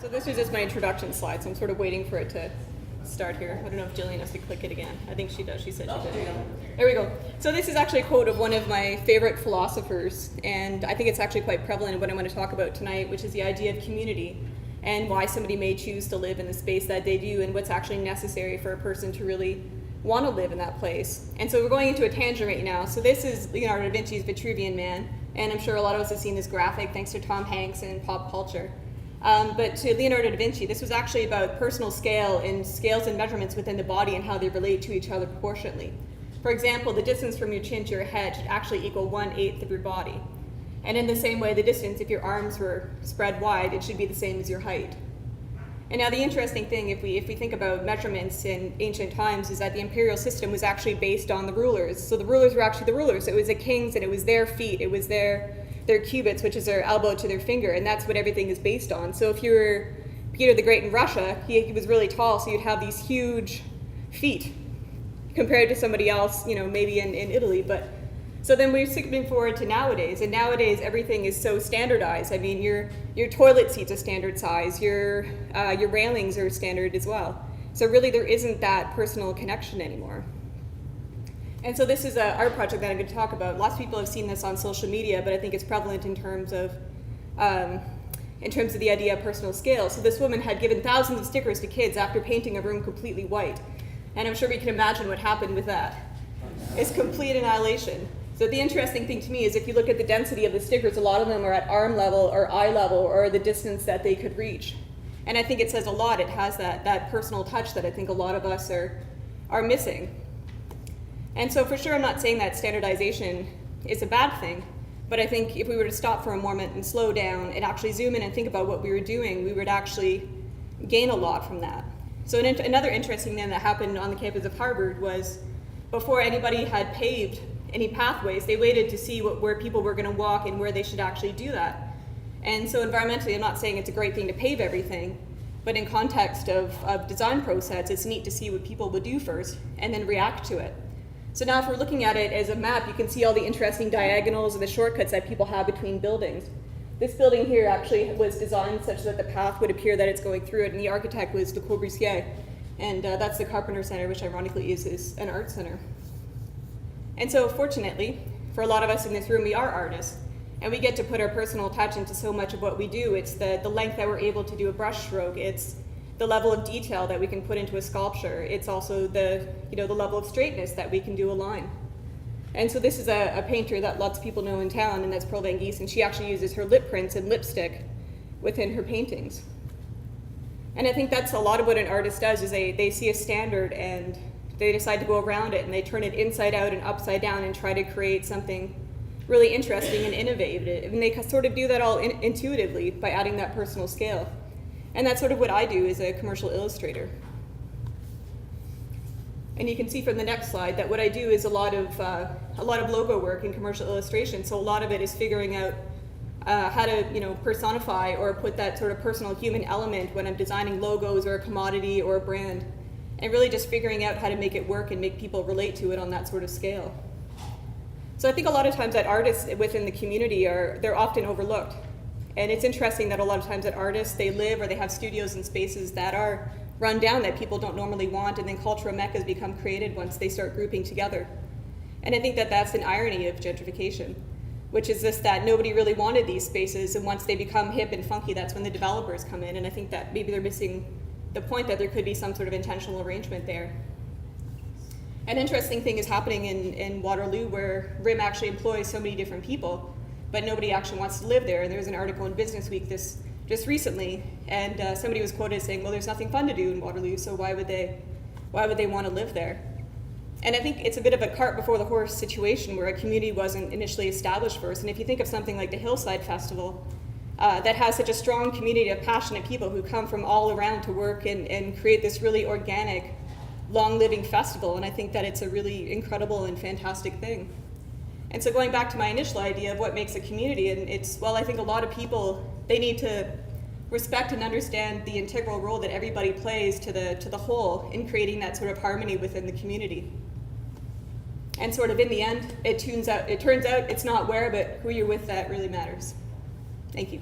So this is just my introduction slide, so I'm sort of waiting for it to start here. I don't know if Jillian has to click it again. I think she does. She said she did. There we go. So this is actually a quote of one of my favorite philosophers, and I think it's actually quite prevalent in what I'm going to talk about tonight, which is the idea of community and why somebody may choose to live in the space that they do and what's actually necessary for a person to really want to live in that place. And so we're going into a tangent right now. So this is Leonardo da Vinci's Vitruvian Man, and I'm sure a lot of us have seen this graphic thanks to Tom Hanks and pop culture. But to Leonardo da Vinci, this was actually about personal scale and scales and measurements within the body and how they relate to each other proportionately. For example, the distance from your chin to your head should actually equal 1/8 of your body. And in the same way, the distance, if your arms were spread wide, it should be the same as your height. And now the interesting thing, if we think about measurements in ancient times, is that the imperial system was actually based on the rulers. So the rulers were actually the rulers. It was the kings, and it was their feet. It was their cubits, which is their elbow to their finger, and that's what everything is based on. So if you were Peter the Great in Russia, he was really tall, so you'd have these huge feet compared to somebody else, maybe in Italy. But so then we're skipping forward to nowadays, and nowadays everything is so standardized. I mean, your toilet seats are standard size, your railings are standard as well. So really there isn't that personal connection anymore. And so this is an art project that I'm going to talk about. Lots of people have seen this on social media, but I think it's prevalent in terms of the idea of personal scale. So this woman had given thousands of stickers to kids after painting a room completely white. And I'm sure we can imagine what happened with that. It's complete annihilation. So the interesting thing to me is if you look at the density of the stickers, a lot of them are at arm level or eye level or the distance that they could reach. And I think it says a lot. It has that personal touch that I think a lot of us are missing. And so for sure, I'm not saying that standardization is a bad thing, but I think if we were to stop for a moment and slow down and actually zoom in and think about what we were doing, we would actually gain a lot from that. So another interesting thing that happened on the campus of Harvard was before anybody had paved any pathways, they waited to see where people were going to walk and where they should actually do that. And so environmentally, I'm not saying it's a great thing to pave everything, but in context of design process, it's neat to see what people would do first and then react to it. So now if we're looking at it as a map, you can see all the interesting diagonals and the shortcuts that people have between buildings. This building here actually was designed such that the path would appear that it's going through it, and the architect was Le Corbusier. And that's the Carpenter Center, which ironically is an art center. And so fortunately, for a lot of us in this room, we are artists, and we get to put our personal touch into so much of what we do. It's the length that we're able to do a brush stroke. It's the level of detail that we can put into a sculpture. It's also the level of straightness that we can do a line. And so this is a painter that lots of people know in town, and that's Pearl Van Giesen, and she actually uses her lip prints and lipstick within her paintings. And I think that's a lot of what an artist does, is they see a standard and they decide to go around it, and they turn it inside out and upside down and try to create something really interesting and innovative. And they sort of do that all intuitively by adding that personal scale. And that's sort of what I do as a commercial illustrator. And you can see from the next slide that what I do is a lot of logo work in commercial illustration. So a lot of it is figuring out how to personify or put that sort of personal human element when I'm designing logos or a commodity or a brand, and really just figuring out how to make it work and make people relate to it on that sort of scale. So I think a lot of times that artists within the community they're often overlooked. And it's interesting that a lot of times that artists, they live or they have studios and spaces that are run down that people don't normally want, and then cultural meccas become created once they start grouping together. And I think that that's an irony of gentrification, which is this, that nobody really wanted these spaces, and once they become hip and funky, that's when the developers come in. And I think that maybe they're missing the point that there could be some sort of intentional arrangement there. An interesting thing is happening in Waterloo, where RIM actually employs so many different people, but nobody actually wants to live there. And there was an article in Business Week just recently, and somebody was quoted saying, well, there's nothing fun to do in Waterloo, so why would they want to live there? And I think it's a bit of a cart before the horse situation, where a community wasn't initially established first. And if you think of something like the Hillside Festival, that has such a strong community of passionate people who come from all around to work and create this really organic, long-living festival, and I think that it's a really incredible and fantastic thing. And so going back to my initial idea of what makes a community, and I think a lot of people, they need to respect and understand the integral role that everybody plays to the whole in creating that sort of harmony within the community. And sort of in the end, it turns out it's not where, but who you're with that really matters. Thank you.